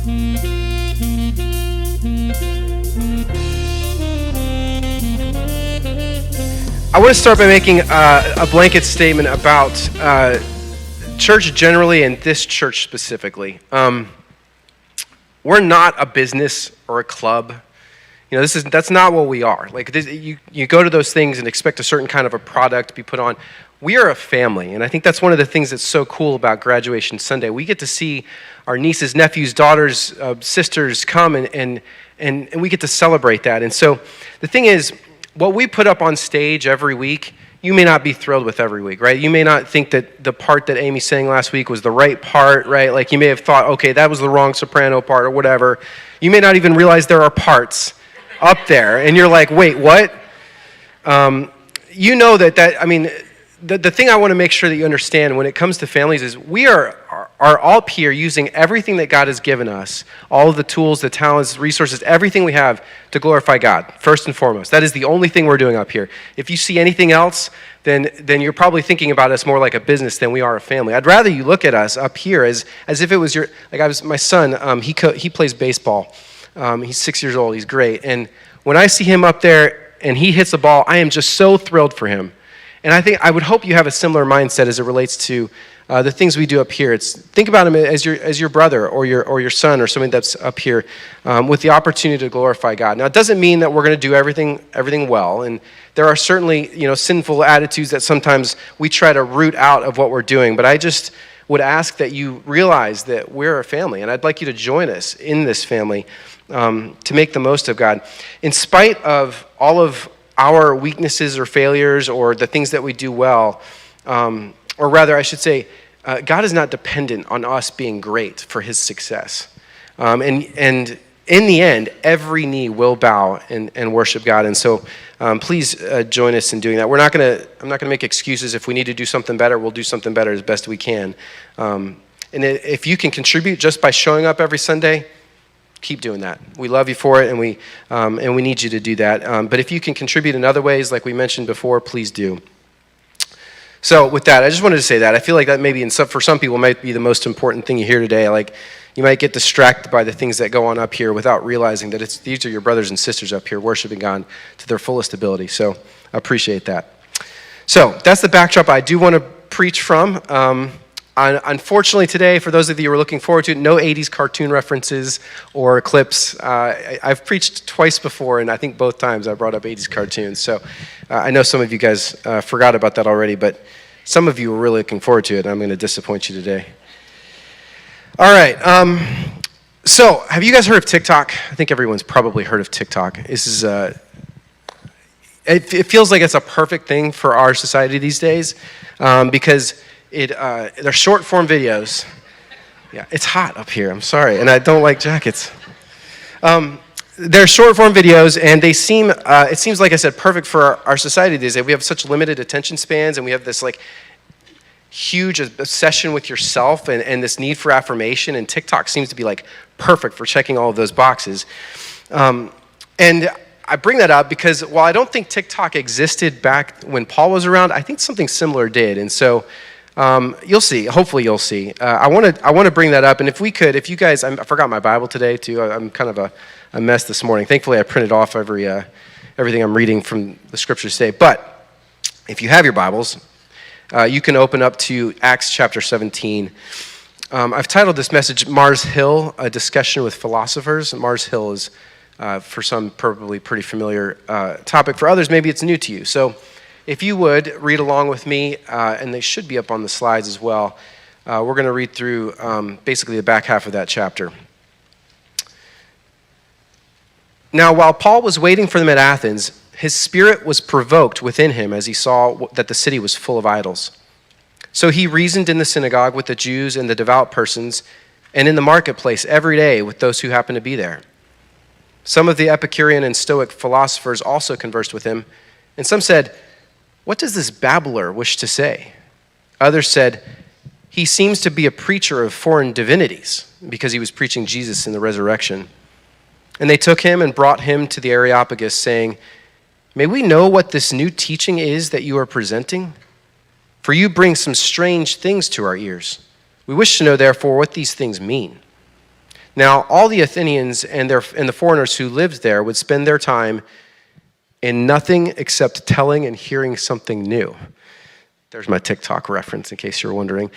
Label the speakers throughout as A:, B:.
A: I want to start by making a blanket statement about church generally and this church specifically. We're not a business or a club. You know, that's not what we are. Like you go to those things and expect a certain kind of a product to be put on. We are a family, and I think that's one of the things that's so cool about Graduation Sunday. We get to see our nieces, nephews, daughters, sisters come, and we get to celebrate that. And so the thing is, what we put up on stage every week, you may not be thrilled with every week, right? You may not think that the part that Amy sang last week was the right part, right? Like you may have thought, okay, that was the wrong soprano part or whatever. You may not even realize there are parts up there, and you're like, wait, what? You know the thing I want to make sure that you understand when it comes to families is we are up here using everything that God has given us, all of the tools, the talents, resources, everything we have to glorify God, first and foremost. That is the only thing we're doing up here. If you see anything else, then you're probably thinking about us more like a business than we are a family. I'd rather you look at us up here as if it was my son, he plays baseball. He's 6 years old, he's great. And when I see him up there and he hits the ball, I am just so thrilled for him. And I would hope you have a similar mindset as it relates to the things we do up here. Think about him as your brother or your son or somebody that's up here with the opportunity to glorify God. Now, it doesn't mean that we're going to do everything well, and there are certainly sinful attitudes that sometimes we try to root out of what we're doing. But I just would ask that you realize that we're a family, and I'd like you to join us in this family to make the most of God, in spite of all of our weaknesses or failures or the things that we do well, or rather I should say, God is not dependent on us being great for his success. And in the end, every knee will bow and worship God. And so please join us in doing that. I'm not gonna make excuses. If we need to do something better, we'll do something better as best we can. And if you can contribute just by showing up every Sunday, keep doing that. We love you for it, and we need you to do that. But if you can contribute in other ways, like we mentioned before, please do. So with that, I just wanted to say that. I feel like that maybe for some people might be the most important thing you hear today. Like you might get distracted by the things that go on up here without realizing that these are your brothers and sisters up here worshiping God to their fullest ability. So I appreciate that. So that's the backdrop I do want to preach from. Unfortunately today, for those of you who are looking forward to it, no 80s cartoon references or clips. I've preached twice before, and I think both times I brought up 80s cartoons. So I know some of you guys forgot about that already, but some of you were really looking forward to it, and I'm going to disappoint you today. All right. So have you guys heard of TikTok? I think everyone's probably heard of TikTok. This is it feels like it's a perfect thing for our society these days because they're short form videos. Yeah, it's hot up here. I'm sorry, and I don't like jackets. They're short form videos, and they seem. It seems like I said perfect for our society these days. We have such limited attention spans, and we have this like huge obsession with yourself and this need for affirmation. And TikTok seems to be like perfect for checking all of those boxes. And I bring that up because while I don't think TikTok existed back when Paul was around, I think something similar did. And so. You'll see. Hopefully, you'll see. I want to bring that up, and if you guys, I forgot my Bible today too. I'm kind of a mess this morning. Thankfully, I printed off everything I'm reading from the scriptures today. But if you have your Bibles, you can open up to Acts chapter 17. I've titled this message "Mars Hill: A Discussion with Philosophers." Mars Hill is, for some, probably pretty familiar topic. For others, maybe it's new to you. So. If you would, read along with me, and they should be up on the slides as well. We're going to read through basically the back half of that chapter. Now, while Paul was waiting for them at Athens, his spirit was provoked within him as he saw that the city was full of idols. So he reasoned in the synagogue with the Jews and the devout persons, and in the marketplace every day with those who happened to be there. Some of the Epicurean and Stoic philosophers also conversed with him, and some said, "What does this babbler wish to say?" Others said, "He seems to be a preacher of foreign divinities," because he was preaching Jesus in the resurrection. And they took him and brought him to the Areopagus, saying, "May we know what this new teaching is that you are presenting? For you bring some strange things to our ears. We wish to know, therefore, what these things mean." Now, all the Athenians and the foreigners who lived there would spend their time in nothing except telling and hearing something new. There's my TikTok reference in case you're wondering.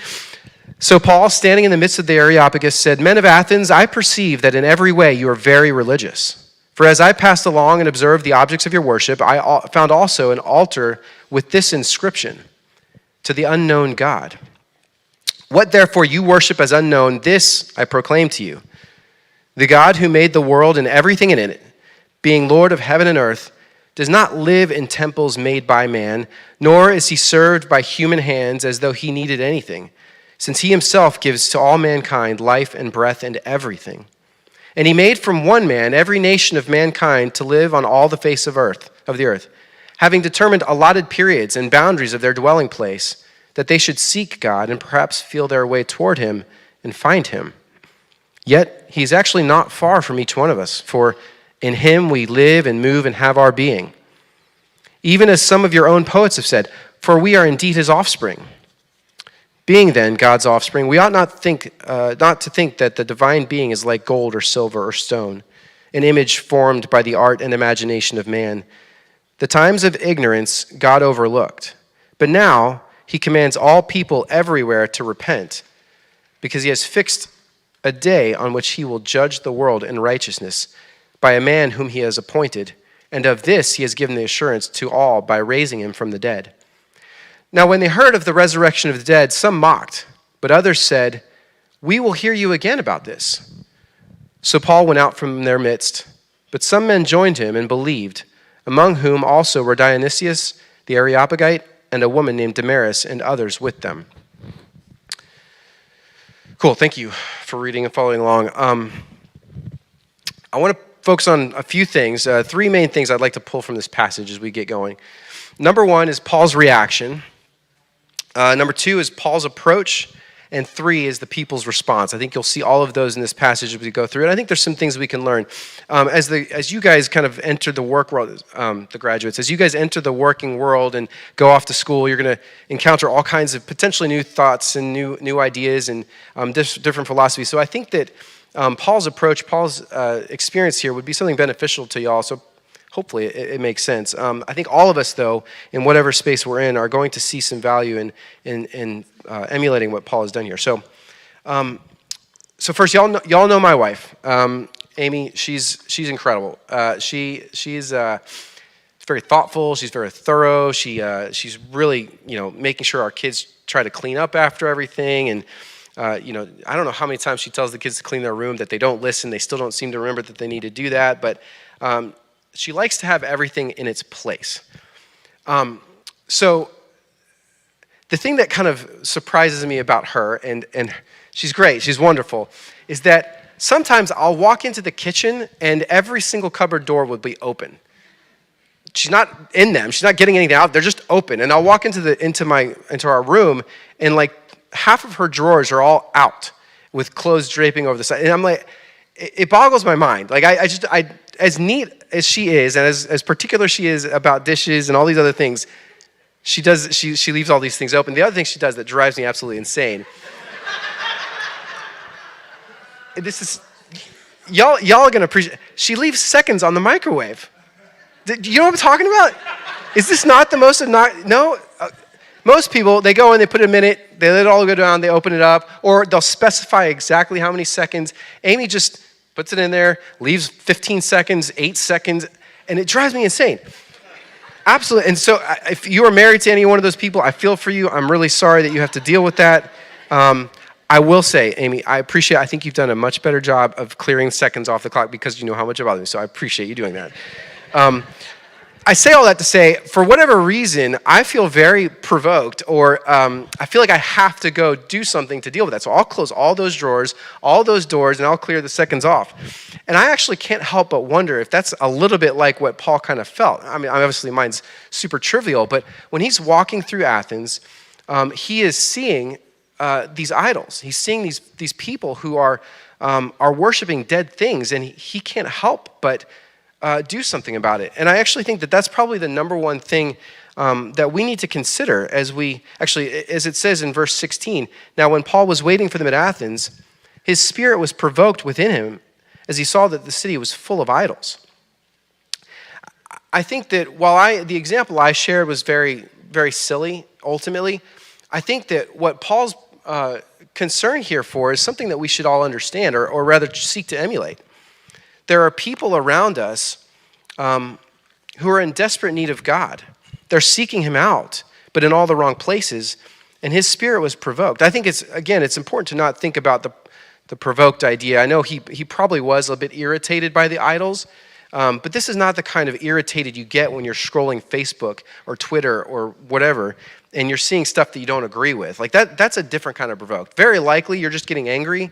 A: So Paul, standing in the midst of the Areopagus, said, "Men of Athens, I perceive that in every way you are very religious. For as I passed along and observed the objects of your worship, I found also an altar with this inscription, 'To the unknown God.' What therefore you worship as unknown, this I proclaim to you. The God who made the world and everything in it, being Lord of heaven and earth, does not live in temples made by man, nor is he served by human hands as though he needed anything, since he himself gives to all mankind life and breath and everything. And he made from one man every nation of mankind to live on all the face of the earth, having determined allotted periods and boundaries of their dwelling place, that they should seek God and perhaps feel their way toward him and find him. Yet he's actually not far from each one of us, for in him we live and move and have our being. Even as some of your own poets have said, for we are indeed his offspring. Being then God's offspring, we ought not to think that the divine being is like gold or silver or stone, an image formed by the art and imagination of man. The times of ignorance God overlooked, but now he commands all people everywhere to repent, because he has fixed a day on which he will judge the world in righteousness by a man whom he has appointed, and of this he has given the assurance to all by raising him from the dead. Now when they heard of the resurrection of the dead, some mocked, but others said, we will hear you again about this. So Paul went out from their midst, but some men joined him and believed, among whom also were Dionysius the Areopagite, and a woman named Damaris, and others with them. Cool, thank you for reading and following along. I want to focus on a few things, three main things I'd like to pull from this passage as we get going. Number one is Paul's reaction. Number two is Paul's approach. And three is the people's response. I think you'll see all of those in this passage as we go through it. I think there's some things we can learn. As you guys kind of enter the work world, the graduates, as you guys enter the working world and go off to school, you're going to encounter all kinds of potentially new thoughts and new ideas and different philosophies. So I think that Paul's approach, Paul's experience here would be something beneficial to y'all. So hopefully it makes sense. I think all of us, though, in whatever space we're in, are going to see some value in emulating what Paul has done here. So first, y'all know my wife, Amy. She's incredible. She's very thoughtful. She's very thorough. She's really making sure our kids try to clean up after everything. And I don't know how many times she tells the kids to clean their room that they don't listen. They still don't seem to remember that they need to do that. But she likes to have everything in its place. So the thing that kind of surprises me about her, and she's great, she's wonderful, is that sometimes I'll walk into the kitchen and every single cupboard door would be open. She's not in them, she's not getting anything out, they're just open. And I'll walk into our room and like half of her drawers are all out with clothes draping over the side. And I'm like, it boggles my mind. Like I as neat as she is, and as particular she is about dishes and all these other things, she leaves all these things open. The other thing she does that drives me absolutely insane. This is y'all are gonna appreciate. She leaves seconds on the microwave. Do you know what I'm talking about? Is this not the most no? Most people, they go in, they put a minute, they let it all go down, they open it up, or they'll specify exactly how many seconds. Amy just puts it in there, leaves 15 seconds, 8 seconds, and it drives me insane. Absolutely. And so if you are married to any one of those people, I feel for you. I'm really sorry that you have to deal with that. I will say, Amy, I think you've done a much better job of clearing seconds off the clock because you know how much it bothers me, so I appreciate you doing that. I say all that to say, for whatever reason, I feel very provoked, or I feel like I have to go do something to deal with that. So I'll close all those drawers, all those doors, and I'll clear the seconds off. And I actually can't help but wonder if that's a little bit like what Paul kind of felt. I mean, obviously mine's super trivial, but when he's walking through Athens, he is seeing these idols. He's seeing these people who are worshiping dead things, and he can't help but do something about it. And I actually think that that's probably the number one thing that we need to consider as it says in verse 16. Now, when Paul was waiting for them at Athens, his spirit was provoked within him as he saw that the city was full of idols. I think that while the example I shared was very, very silly, ultimately, I think that what Paul's concern here for is something that we should all understand, or rather seek to emulate. There are people around us who are in desperate need of God. They're seeking him out, but in all the wrong places, and his spirit was provoked. I think it's important to not think about the provoked idea. I know he probably was a bit irritated by the idols, but this is not the kind of irritated you get when you're scrolling Facebook or Twitter or whatever, and you're seeing stuff that you don't agree with. Like that's a different kind of provoked. Very likely you're just getting angry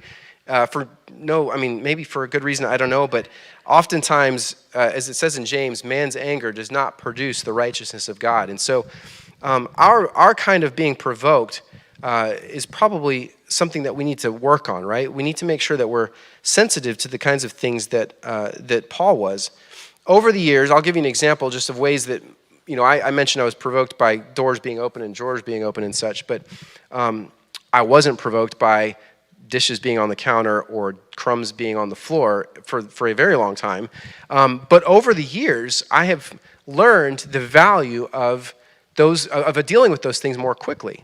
A: maybe for a good reason, I don't know, but oftentimes, as it says in James, man's anger does not produce the righteousness of God. And so our kind of being provoked is probably something that we need to work on, right? We need to make sure that we're sensitive to the kinds of things that Paul was. Over the years, I'll give you an example just of ways that, I mentioned I was provoked by doors being open and drawers being open and such, but I wasn't provoked by dishes being on the counter or crumbs being on the floor for a very long time. But over the years, I have learned the value of dealing with those things more quickly.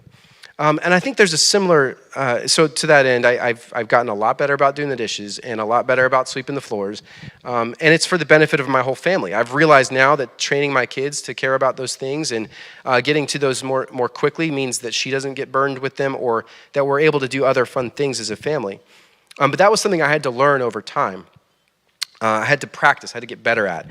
A: And I think there's a similar, so to that end, I've gotten a lot better about doing the dishes and a lot better about sweeping the floors. And it's for the benefit of my whole family. I've realized now that training my kids to care about those things and getting to those more quickly means that she doesn't get burned with them, or that we're able to do other fun things as a family. But that was something I had to learn over time. I had to practice, I had to get better at.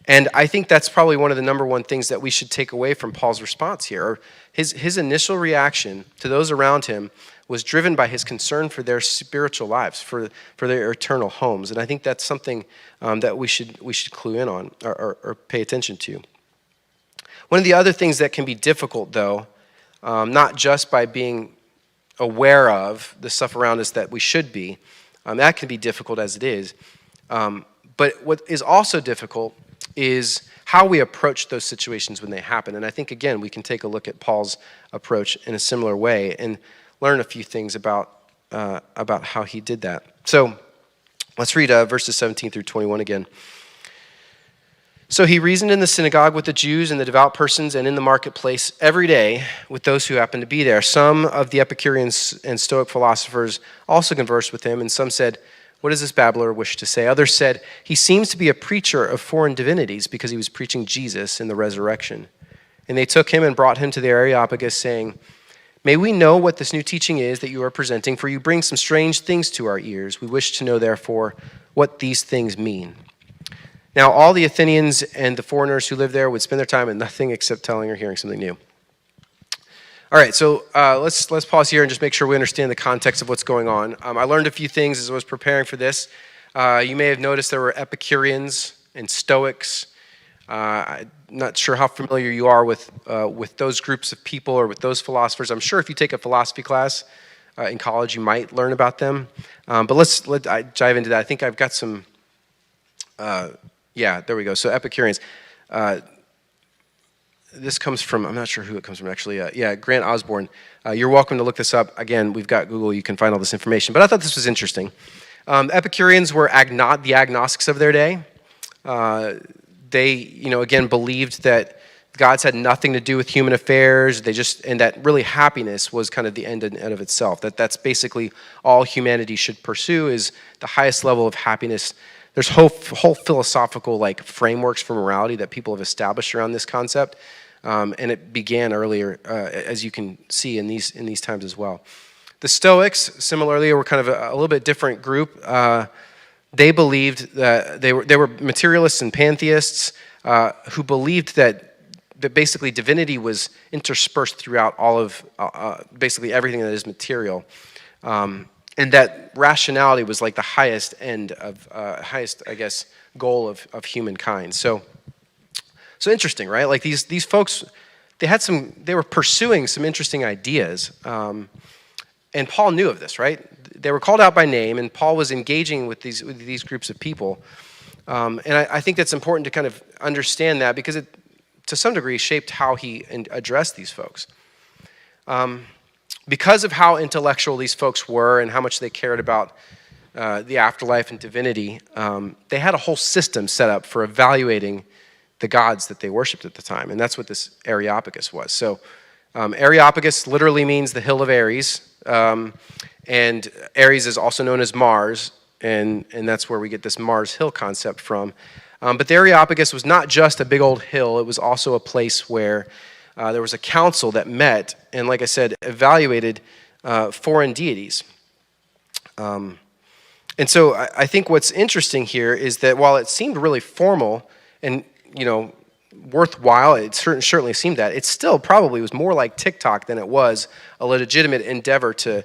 A: And I think that's probably one of the number one things that we should take away from Paul's response here. His initial reaction to those around him was driven by his concern for their spiritual lives, for their eternal homes. And I think that's something that we should clue in on or pay attention to. One of the other things that can be difficult, though, not just by being aware of the stuff around us that we should be, that can be difficult as it is. But what is also difficult is how we approach those situations when they happen. And I think, again, we can take a look at Paul's approach in a similar way and learn a few things about how he did that. So let's read verses 17 through 21 again. So he reasoned in the synagogue with the Jews and the devout persons, and in the marketplace every day with those who happened to be there. Some of the Epicureans and Stoic philosophers also conversed with him, and some said, "What does this babbler wish to say?" Others said, "He seems to be a preacher of foreign divinities," because he was preaching Jesus and the resurrection. And they took him and brought him to the Areopagus, saying, "May we know what this new teaching is that you are presenting, for you bring some strange things to our ears. We wish to know, therefore, what these things mean." Now all the Athenians and the foreigners who lived there would spend their time in nothing except telling or hearing something new. All right, so let's pause here and just make sure we understand the context of what's going on. I learned a few things as I was preparing for this. You may have noticed there were Epicureans and Stoics. I'm not sure how familiar you are with those groups of people or with those philosophers. I'm sure if you take a philosophy class in college, you might learn about them. But let's dive into that. I think I've got some. There we go. So Epicureans. This comes from, I'm not sure who it comes from actually. Grant Osborne. You're welcome to look this up. Again, we've got Google. You can find all this information. But I thought this was interesting. Epicureans were the agnostics of their day. They, again, believed that gods had nothing to do with human affairs. And that really happiness was kind of the end in and of itself. That's basically all humanity should pursue, is the highest level of happiness. There's whole philosophical frameworks for morality that people have established around this concept, and it began earlier, as you can see in these times as well. The Stoics, similarly, were kind of a little bit different group. They believed that they were materialists and pantheists who believed that basically divinity was interspersed throughout all of basically everything that is material. And that rationality was like the highest end of, goal of humankind. So interesting, right? Like these folks, they were pursuing some interesting ideas. And Paul knew of this, right? They were called out by name, and Paul was engaging with these groups of people. And I think that's important to kind of understand that, because it, to some degree, shaped how he addressed these folks. Because of how intellectual these folks were and how much they cared about the afterlife and divinity, they had a whole system set up for evaluating the gods that they worshipped at the time. And that's what this Areopagus was. So Areopagus literally means the hill of Ares. And Ares is also known as Mars. And that's where we get this Mars Hill concept from. But the Areopagus was not just a big old hill. It was also a place where there was a council that met and, like I said, evaluated foreign deities. And so I think what's interesting here is that while it seemed really formal and, worthwhile, it certainly seemed that, it still probably was more like TikTok than it was a legitimate endeavor to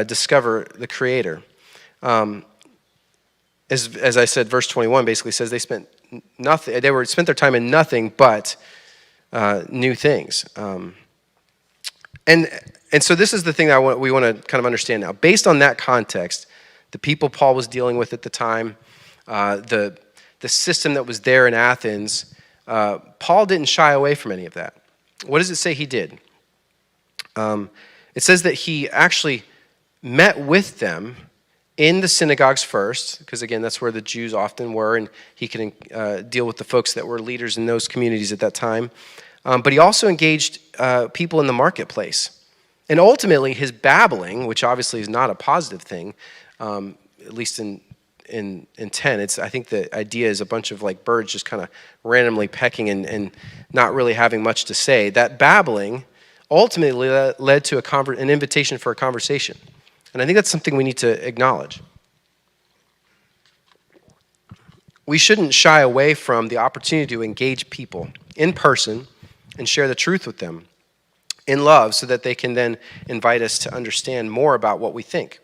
A: discover the Creator. As I said, verse 21 basically says they spent nothing. They spent their time in nothing but new things. And so this is the thing that we want to kind of understand now. Based on that context, the people Paul was dealing with at the time, the system that was there in Athens, Paul didn't shy away from any of that. What does it say he did? It says that he actually met with them in the synagogues first, because again, that's where the Jews often were, and he could deal with the folks that were leaders in those communities at that time. But he also engaged people in the marketplace. And ultimately, his babbling, which obviously is not a positive thing, at least in 10, I think the idea is a bunch of like birds just kind of randomly pecking and not really having much to say. That babbling ultimately led to an invitation for a conversation. And I think that's something we need to acknowledge. We shouldn't shy away from the opportunity to engage people in person and share the truth with them in love so that they can then invite us to understand more about what we think.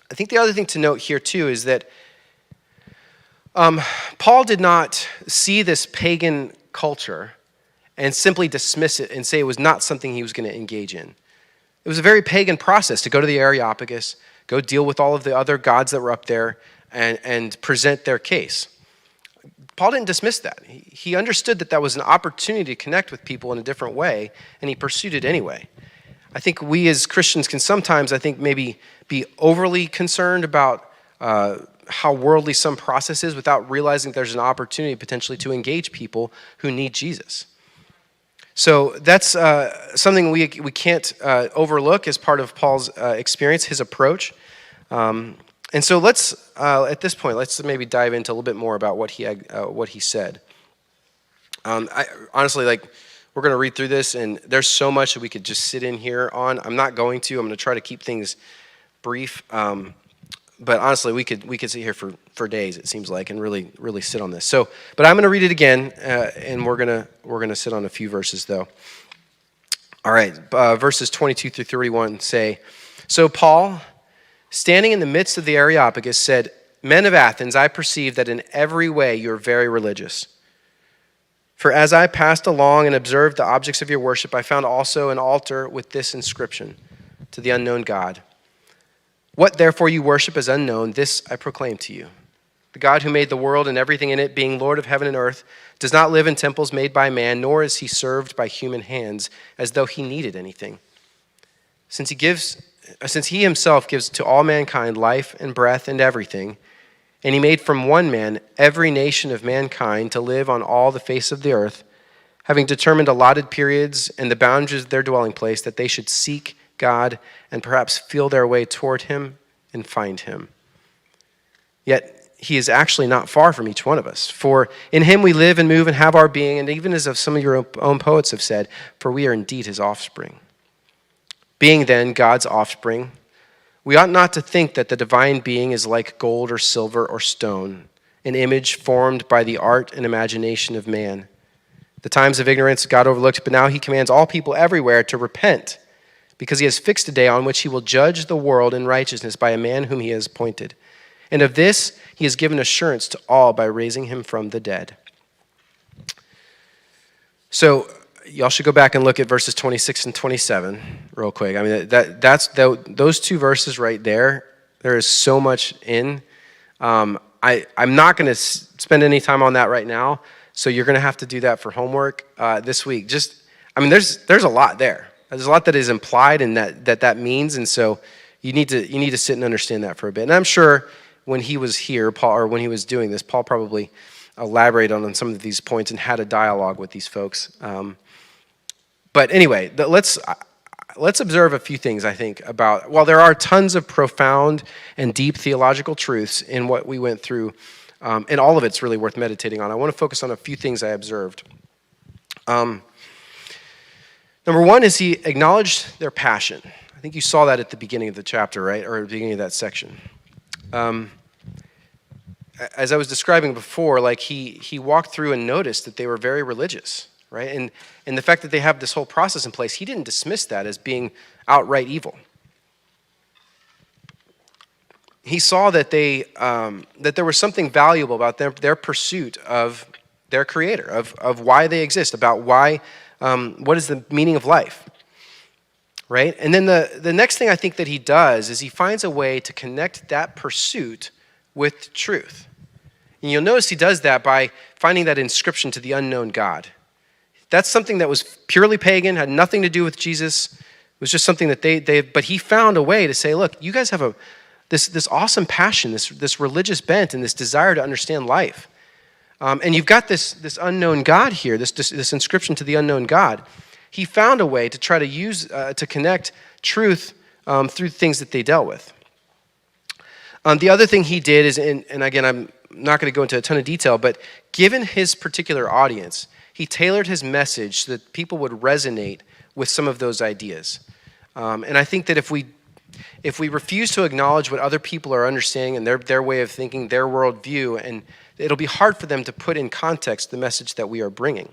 A: I think the other thing to note here too is that Paul did not see this pagan culture and simply dismiss it and say it was not something he was going to engage in. It was a very pagan process to go to the Areopagus, go deal with all of the other gods that were up there, and present their case. Paul didn't dismiss that. He understood that that was an opportunity to connect with people in a different way, and he pursued it anyway. I think we as Christians can sometimes, maybe be overly concerned about how worldly some process is without realizing there's an opportunity potentially to engage people who need Jesus. So that's something we can't overlook as part of Paul's experience, his approach. And so let's, at this point, let's maybe dive into a little bit more about what he said. Honestly, we're going to read through this, and there's so much that we could just sit in here on. I'm not going to. I'm going to try to keep things brief. But honestly, we could sit here for days, it seems like, and really sit on this. So, but I'm going to read it again, and we're gonna sit on a few verses though. All right, verses 22 through 31 say, "So Paul, standing in the midst of the Areopagus, said, 'Men of Athens, I perceive that in every way you are very religious. For as I passed along and observed the objects of your worship, I found also an altar with this inscription: to the unknown God. What therefore you worship as unknown, this I proclaim to you. The God who made the world and everything in it, being Lord of heaven and earth, does not live in temples made by man, nor is he served by human hands as though he needed anything. Since he himself gives to all mankind life and breath and everything, and he made from one man every nation of mankind to live on all the face of the earth, having determined allotted periods and the boundaries of their dwelling place, that they should seek God and perhaps feel their way toward him and find him. Yet he is actually not far from each one of us. For in him we live and move and have our being, and even as of some of your own poets have said, for we are indeed his offspring. Being then God's offspring, we ought not to think that the divine being is like gold or silver or stone, an image formed by the art and imagination of man. The times of ignorance God overlooked, but now he commands all people everywhere to repent, because he has fixed a day on which he will judge the world in righteousness by a man whom he has appointed. And of this he has given assurance to all by raising him from the dead.'" So y'all should go back and look at verses 26 and 27 real quick. I mean, those two verses right there, there is so much in. I'm not going to spend any time on that right now, so you're going to have to do that for homework this week. There's a lot there. There's a lot that is implied and that means, and so you need to sit and understand that for a bit. And I'm sure when he was here, Paul, or when he was doing this, Paul probably elaborated on some of these points and had a dialogue with these folks. But anyway, let's observe a few things, I think, about, while there are tons of profound and deep theological truths in what we went through, and all of it's really worth meditating on, I want to focus on a few things I observed. Number one is he acknowledged their passion. I think you saw that at the beginning of the chapter, right? Or at the beginning of that section. As I was describing before, like he walked through and noticed that they were very religious, right? And the fact that they have this whole process in place, he didn't dismiss that as being outright evil. He saw that that there was something valuable about their pursuit of their Creator, of why they exist, about why, what is the meaning of life, right? And then the next thing I think that he does is he finds a way to connect that pursuit with truth. And you'll notice he does that by finding that inscription to the unknown God. That's something that was purely pagan, had nothing to do with Jesus. It was just something that but he found a way to say, look, you guys have this awesome passion, this religious bent, and this desire to understand life. And you've got this unknown God here, this inscription to the unknown God. He found a way to try to use, to connect truth through things that they dealt with. The other thing he did is, and again, I'm not going to go into a ton of detail, but given his particular audience, he tailored his message so that people would resonate with some of those ideas. And I think that if we refuse to acknowledge what other people are understanding and their way of thinking, their worldview, and it'll be hard for them to put in context the message that we are bringing.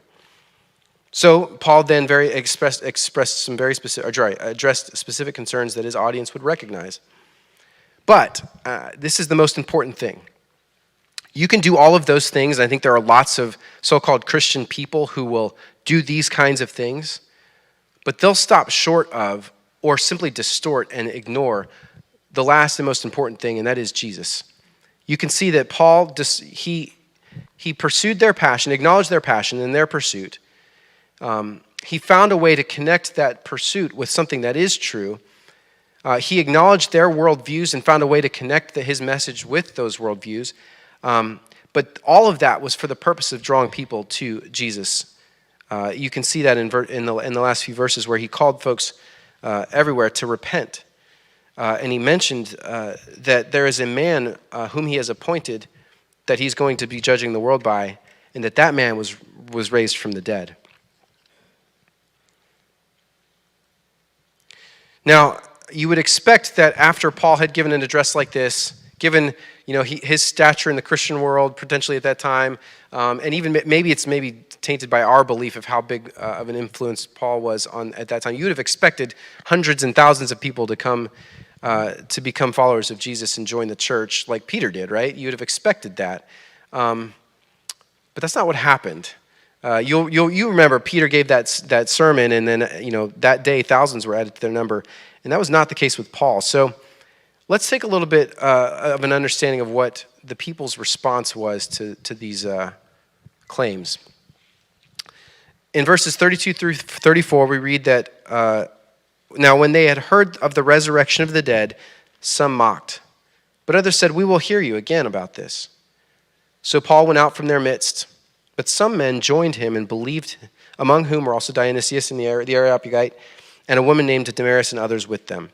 A: So Paul then addressed specific concerns that his audience would recognize. But this is the most important thing. You can do all of those things, and I think there are lots of so-called Christian people who will do these kinds of things, but they'll stop short of or simply distort and ignore the last and most important thing, and that is Jesus. You can see that Paul, he pursued their passion, acknowledged their passion in their pursuit. He found a way to connect that pursuit with something that is true. He acknowledged their worldviews and found a way to connect his message with those worldviews. But all of that was for the purpose of drawing people to Jesus. You can see that in the last few verses where he called folks everywhere to repent. And he mentioned that there is a man whom he has appointed that he's going to be judging the world by, and that man was raised from the dead. Now, you would expect that after Paul had given an address like this, given his stature in the Christian world potentially at that time, and even maybe it's tainted by our belief of how big of an influence Paul was on at that time, you would have expected hundreds and thousands of people to come to become followers of Jesus and join the church like Peter did, right? You would have expected that, but that's not what happened. You remember Peter gave that sermon, and then that day thousands were added to their number, and that was not the case with Paul. So let's take a little bit of an understanding of what the people's response was to these claims. In verses 32 through 34, we read that, now when they had heard of the resurrection of the dead, some mocked, but others said, "We will hear you again about this." So Paul went out from their midst, but some men joined him and believed, among whom were also Dionysius and the Areopagite, and a woman named Damaris, and others with them.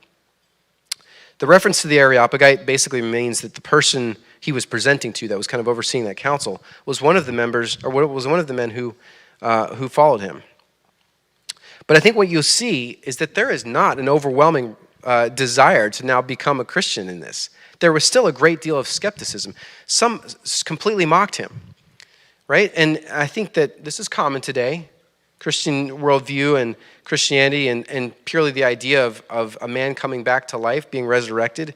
A: The reference to the Areopagite basically means that the person he was presenting to, that was kind of overseeing that council, was one of the members, or was one of the men who followed him. But I think what you'll see is that there is not an overwhelming desire to now become a Christian in this. There was still a great deal of skepticism. Some completely mocked him, right? And I think that this is common today. Christian worldview and Christianity and purely the idea of a man coming back to life, being resurrected,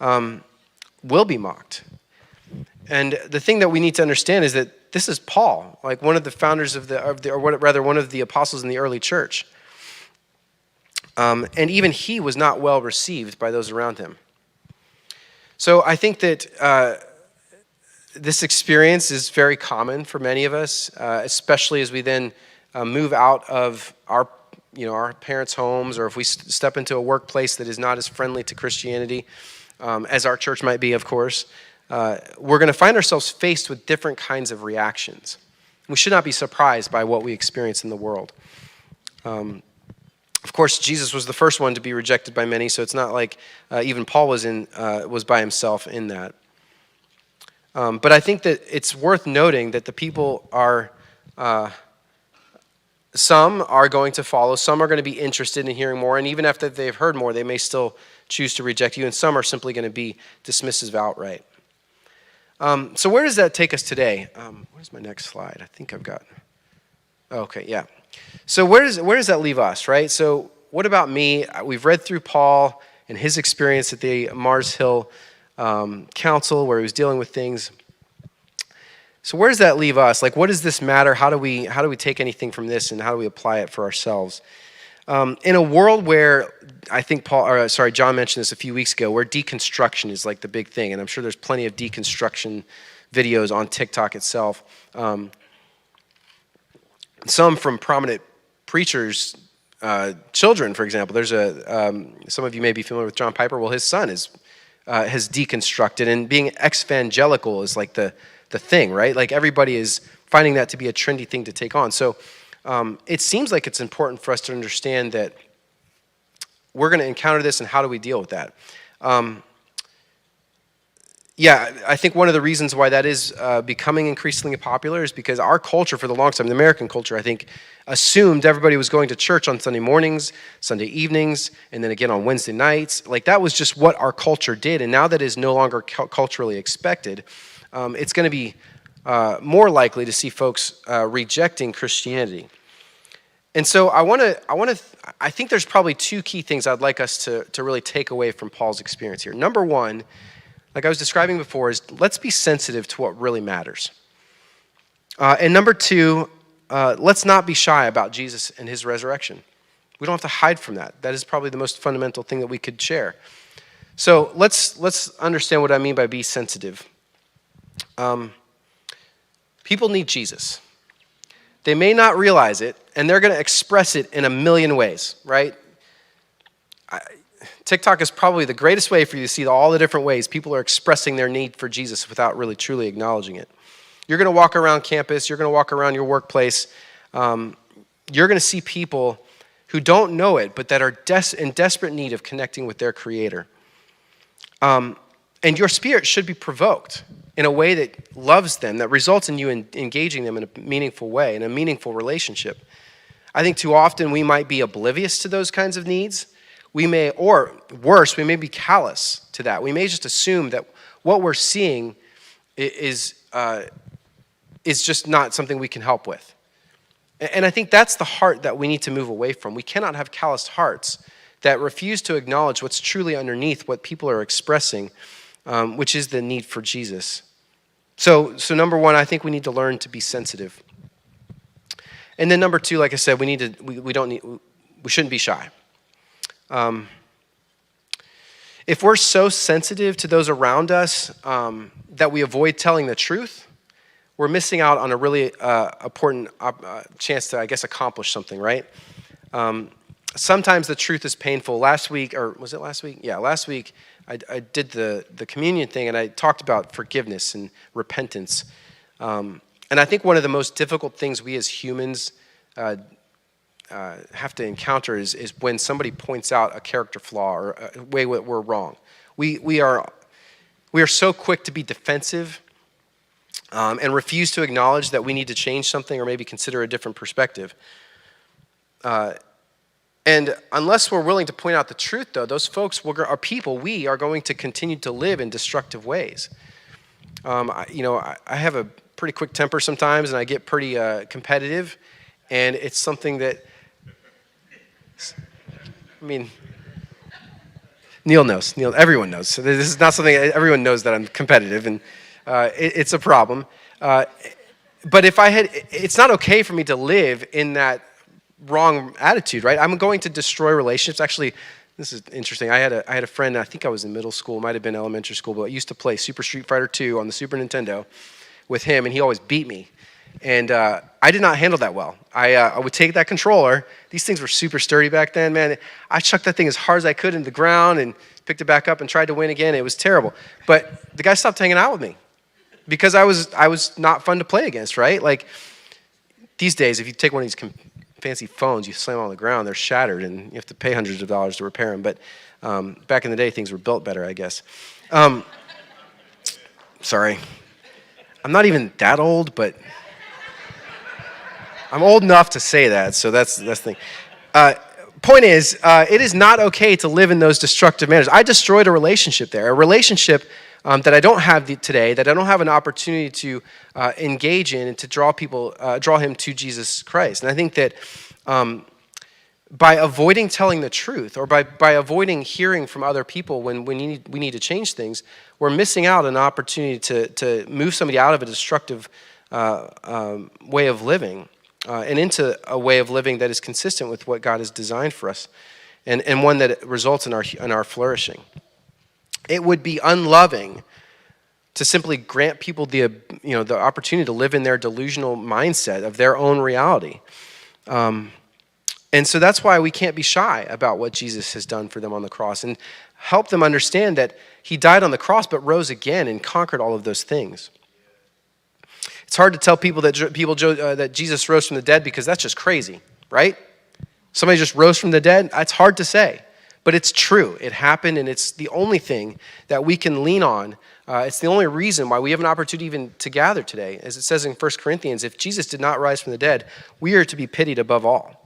A: will be mocked. And the thing that we need to understand is that this is Paul, like one of the founders one of the apostles in the early church. And even he was not well received by those around him. So I think that this experience is very common for many of us, especially as we then move out of our our parents' homes, or if we step into a workplace that is not as friendly to Christianity as our church might be, of course, we're going to find ourselves faced with different kinds of reactions. We should not be surprised by what we experience in the world. Of course, Jesus was the first one to be rejected by many, so it's not like even Paul was by himself in that. But I think that it's worth noting that the people are, some are going to follow, some are going to be interested in hearing more, and even after they've heard more, they may still choose to reject you, and some are simply going to be dismissive outright. So where does that take us today? Where's my next slide? I think I've got, okay, yeah. So where does that leave us, right? So what about me? We've read through Paul and his experience at the Mars Hill Council, where he was dealing with things. So where does that leave us? Like, what does this matter? How do we take anything from this, and how do we apply it for ourselves? In a world where I think John mentioned this a few weeks ago, where deconstruction is like the big thing, and I'm sure there's plenty of deconstruction videos on TikTok itself. Some from prominent preachers' children, for example. There's some of you may be familiar with John Piper. Well, his son has deconstructed, and being evangelical is like the thing, right? Like everybody is finding that to be a trendy thing to take on. So it seems like it's important for us to understand that we're going to encounter this, and how do we deal with that? I think one of the reasons why that is becoming increasingly popular is because our culture, for the longest time, the American culture, I think, assumed everybody was going to church on Sunday mornings, Sunday evenings, and then again on Wednesday nights. Like that was just what our culture did, and now that is no longer culturally expected, it's going to be more likely to see folks rejecting Christianity. And so I think there's probably two key things I'd like us to really take away from Paul's experience here. Number one, like I was describing before, is let's be sensitive to what really matters. And number two, let's not be shy about Jesus and his resurrection. We don't have to hide from that. That is probably the most fundamental thing that we could share. So let's understand what I mean by be sensitive. People need Jesus. They may not realize it, and they're going to express it in a million ways, right? TikTok is probably the greatest way for you to see all the different ways people are expressing their need for Jesus without really truly acknowledging it. You're going to walk around campus, you're going to walk around your workplace, you're going to see people who don't know it, but that are in desperate need of connecting with their Creator. And your spirit should be provoked in a way that loves them, that results in you engaging them in a meaningful way, in a meaningful relationship. I think too often we might be oblivious to those kinds of needs. We may, or worse, we may be callous to that. We may just assume that what we're seeing is just not something we can help with. And I think that's the heart that we need to move away from. We cannot have calloused hearts that refuse to acknowledge what's truly underneath what people are expressing, which is the need for Jesus. So number one, I think we need to learn to be sensitive. And then number two, like I said, we shouldn't be shy. If we're so sensitive to those around us that we avoid telling the truth, we're missing out on a really important chance to, I guess, accomplish something, right? Sometimes the truth is painful. Last week, or was it last week? Yeah, last week I did the communion thing, and I talked about forgiveness and repentance. And I think one of the most difficult things we as humans have to encounter is when somebody points out a character flaw or a way that we're wrong. We are so quick to be defensive and refuse to acknowledge that we need to change something or maybe consider a different perspective. And unless we're willing to point out the truth, though, those folks are people. We are going to continue to live in destructive ways. I have a pretty quick temper sometimes, and I get pretty competitive, and it's something that, Neil knows. Everyone knows. So this is not something, everyone knows that I'm competitive, and it's a problem. But it's not okay for me to live in that wrong attitude, right? I'm going to destroy relationships. Actually, this is interesting. I had a friend, I think I was in middle school, might have been elementary school, but I used to play Super Street Fighter 2 on the Super Nintendo with him, and he always beat me. And I did not handle that well. I would take that controller. These things were super sturdy back then, man. I chucked that thing as hard as I could into the ground and picked it back up and tried to win again. It was terrible. But the guy stopped hanging out with me because I was not fun to play against, right? Like these days, if you take one of these fancy phones, you slam them on the ground, they're shattered, and you have to pay hundreds of dollars to repair them. But back in the day, things were built better, I guess. Sorry. I'm not even that old, but I'm old enough to say that, so that's the thing. Point is, it is not okay to live in those destructive manners. I destroyed a relationship there, a relationship that I don't have today, that I don't have an opportunity to engage in and to draw him to Jesus Christ. And I think that by avoiding telling the truth, or by avoiding hearing from other people when we need to change things, we're missing out on an opportunity to move somebody out of a destructive way of living and into a way of living that is consistent with what God has designed for us, and one that results in our flourishing. It would be unloving to simply grant people the opportunity to live in their delusional mindset of their own reality. And so that's why we can't be shy about what Jesus has done for them on the cross, and help them understand that he died on the cross but rose again and conquered all of those things. It's hard to tell people that Jesus rose from the dead because that's just crazy, right? Somebody just rose from the dead? It's hard to say, but it's true. It happened, and it's the only thing that we can lean on. It's the only reason why we have an opportunity even to gather today. As it says in 1 Corinthians, if Jesus did not rise from the dead, we are to be pitied above all.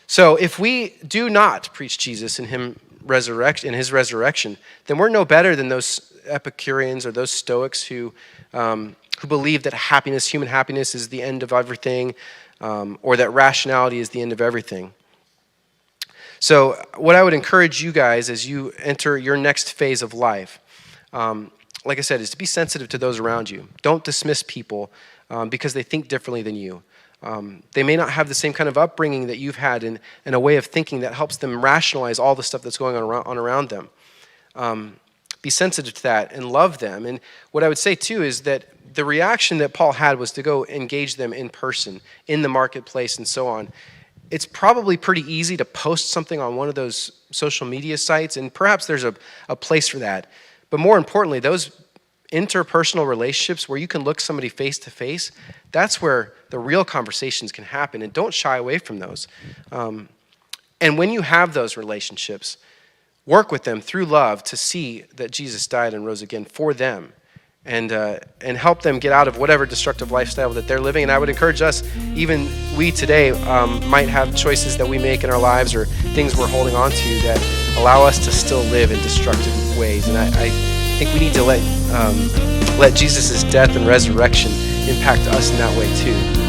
A: So if we do not preach Jesus and his resurrection, then we're no better than those Epicureans or those Stoics who believe that human happiness is the end of everything, or that rationality is the end of everything. So what I would encourage you guys as you enter your next phase of life, like I said, is to be sensitive to those around you. Don't dismiss people because they think differently than you. They may not have the same kind of upbringing that you've had, and a way of thinking that helps them rationalize all the stuff that's going on around them. Be sensitive to that and love them. And what I would say too is that the reaction that Paul had was to go engage them in person, in the marketplace and so on. It's probably pretty easy to post something on one of those social media sites, and perhaps there's a place for that. But more importantly, those interpersonal relationships where you can look somebody face to face, that's where the real conversations can happen, and don't shy away from those. And when you have those relationships, work with them through love to see that Jesus died and rose again for them, and help them get out of whatever destructive lifestyle that they're living. And I would encourage us, even we today might have choices that we make in our lives or things we're holding on to that allow us to still live in destructive ways. And I think we need to let Jesus' death and resurrection impact us in that way too.